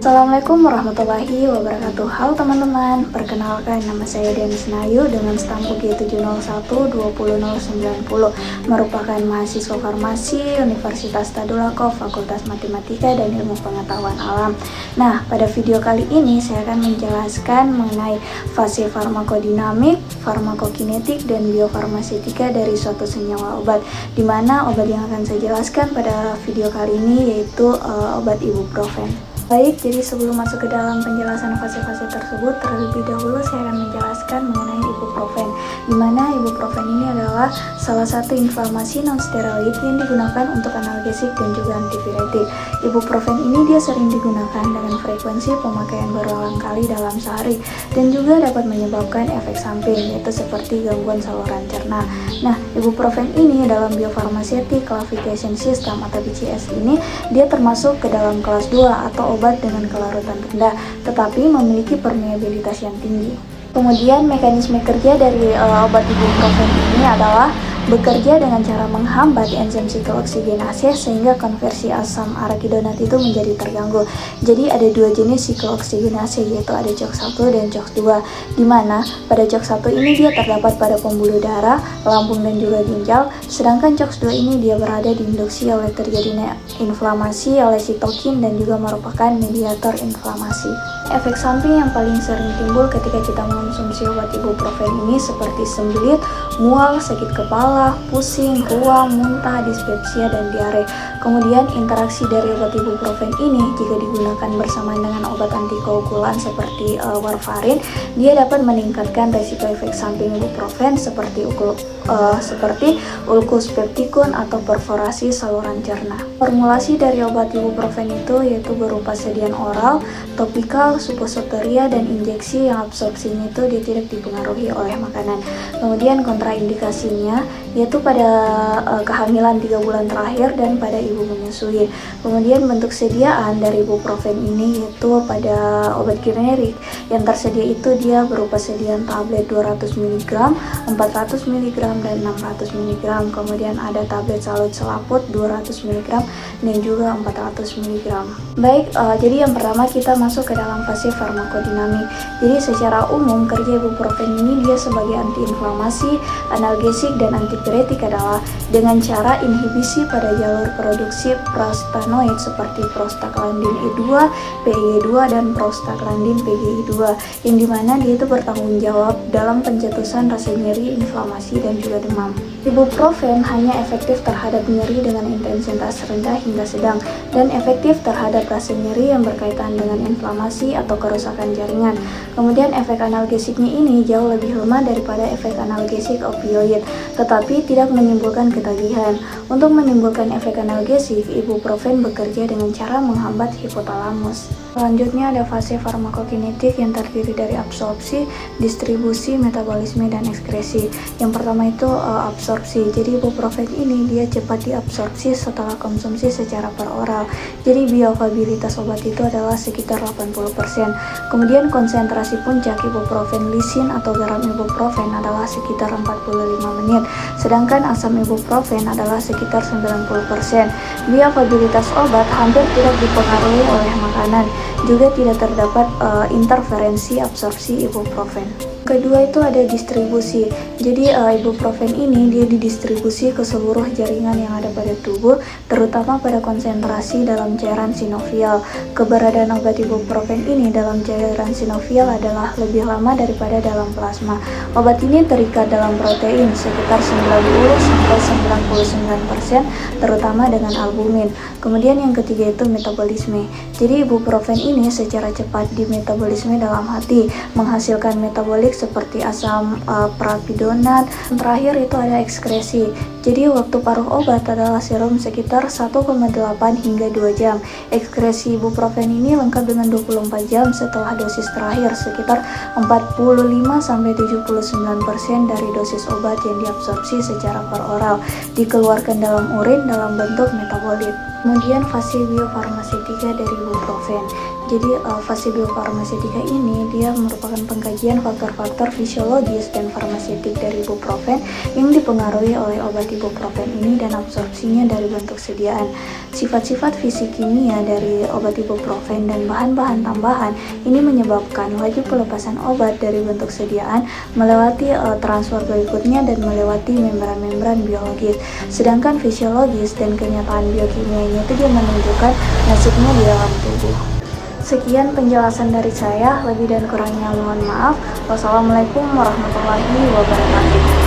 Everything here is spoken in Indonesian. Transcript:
Assalamualaikum warahmatullahi wabarakatuh. Halo teman-teman, perkenalkan nama saya Deni Senayu dengan stamp UG701-20090, merupakan mahasiswa farmasi Universitas Tadulako, Fakultas Matematika dan Ilmu Pengetahuan Alam. Nah, pada video kali ini saya akan menjelaskan mengenai fase farmakodinamik, farmakokinetik, dan biofarmaseutika dari suatu senyawa obat, di mana obat yang akan saya jelaskan pada video kali ini yaitu obat ibuprofen. Baik, jadi sebelum masuk ke dalam penjelasan fase-fase tersebut, terlebih dahulu saya akan menjelaskan mengenai ibuprofen, di mana ibuprofen ini adalah salah satu inflamasi non-steroid yang digunakan untuk analgesik dan juga antipiretik. Ibuprofen ini dia sering digunakan dengan frekuensi pemakaian berulang kali dalam sehari dan juga dapat menyebabkan efek samping, yaitu seperti gangguan saluran cerna. Nah, ibuprofen ini dalam biofarmaseutik classification system atau BCS ini dia termasuk ke dalam kelas 2 atau obat dengan kelarutan rendah, tetapi memiliki permeabilitas yang tinggi. Kemudian mekanisme kerja dari obat ibuprofen ini adalah bekerja dengan cara menghambat enzim siklooksiggenase sehingga konversi asam arachidonat itu menjadi terganggu. Jadi ada dua jenis siklooksiggenase, yaitu ada COX-1 dan COX-2, di mana pada COX-1 ini dia terdapat pada pembuluh darah, lambung dan juga ginjal, sedangkan COX-2 ini dia berada diinduksi oleh terjadinya inflamasi oleh sitokin dan juga merupakan mediator inflamasi. Efek samping yang paling sering timbul ketika kita mengonsumsi obat ibuprofen ini seperti sembelit, mual, sakit kepala, pusing, ruam, muntah, dispepsia, dan diare. Kemudian interaksi dari obat ibuprofen ini jika digunakan bersama dengan obat antikoagulan seperti warfarin, dia dapat meningkatkan resiko efek samping ibuprofen seperti ulkus peptikun atau perforasi saluran cerna. Formulasi dari obat ibuprofen itu yaitu berupa sedian oral, topikal, suppositoria, dan injeksi yang absorpsinya itu dia tidak dipengaruhi oleh makanan. Kemudian kontraindikasinya yaitu pada kehamilan 3 bulan terakhir dan pada ibu menyusui. Kemudian bentuk sediaan dari ibuprofen ini yaitu pada obat generik yang tersedia itu dia berupa sediaan tablet 200 mg, 400 mg, dan 600 mg. Kemudian ada tablet salut selaput 200 mg dan juga 400 mg. Baik, jadi yang pertama kita masuk ke dalam fase farmakodinamik. Jadi secara umum kerja ibuprofen ini dia sebagai antiinflamasi, analgesik, dan antipiretik adalah dengan cara inhibisi pada jalur produksi prostanoid seperti prostaglandin E2, PGE2, dan prostaglandin PGE2, yang dimana dia itu bertanggung jawab dalam pencetusan rasa nyeri, inflamasi, dan juga demam. Ibuprofen hanya efektif terhadap nyeri dengan intensitas rendah hingga sedang dan efektif terhadap rasa nyeri yang berkaitan dengan inflamasi atau kerusakan jaringan. Kemudian efek analgesiknya ini jauh lebih lemah daripada efek analgesik opioid, tetapi tidak menimbulkan ketagihan. Untuk menimbulkan efek analgesik, ibuprofen bekerja dengan cara menghambat hipotalamus. Selanjutnya ada fase farmakokinetik yang terdiri dari absorpsi, distribusi, metabolisme, dan ekskresi. Yang pertama itu absorpsi. Jadi ibuprofen ini dia cepat diabsorpsi setelah konsumsi secara peroral. Jadi bioavailabilitas obat itu adalah sekitar 80%. Kemudian konsentrasi puncak ibuprofen lisin atau garam ibuprofen adalah sekitar 45 menit. Sedangkan asam ibuprofen adalah sekitar 90%. Bioavailabilitas obat hampir tidak dipengaruhi oleh makanan. Juga tidak terdapat interferensi absorpsi ibuprofen. Kedua itu ada distribusi. Jadi ibuprofen ini dia didistribusi ke seluruh jaringan yang ada pada tubuh, terutama pada konsentrasi dalam cairan sinovial. Keberadaan obat ibuprofen ini dalam cairan sinovial adalah lebih lama daripada dalam plasma. Obat ini terikat dalam protein sekitar 90-99%, terutama dengan albumin. Kemudian yang ketiga itu metabolisme. Jadi ibuprofen ini secara cepat dimetabolisme dalam hati, menghasilkan metabolik seperti asam propionat. Terakhir itu ada ekskresi. Jadi waktu paruh obat adalah serum sekitar 1,8 hingga 2 jam. Ekskresi ibuprofen ini lengkap dengan 24 jam setelah dosis terakhir, sekitar 45-79% dari dosis obat yang diabsorpsi secara peroral dikeluarkan dalam urin dalam bentuk metabolit. Kemudian fase biofarmaseutika dari ibuprofen. Jadi fase biofarmaseutika ini dia merupakan pengkajian faktor-faktor fisiologis dan farmaseutik dari ibuprofen yang dipengaruhi oleh obat ibuprofen ini dan absorpsinya dari bentuk sediaan. Sifat-sifat fisik kimia dari obat ibuprofen dan bahan-bahan tambahan ini menyebabkan laju pelepasan obat dari bentuk sediaan melewati transfer berikutnya dan melewati membran-membran biologis. Sedangkan fisiologis dan kenyataan biokimia itu dia menunjukkan nasibnya di dalam tubuh. Sekian penjelasan dari saya, lebih dan kurangnya mohon maaf. Wassalamualaikum warahmatullahi wabarakatuh.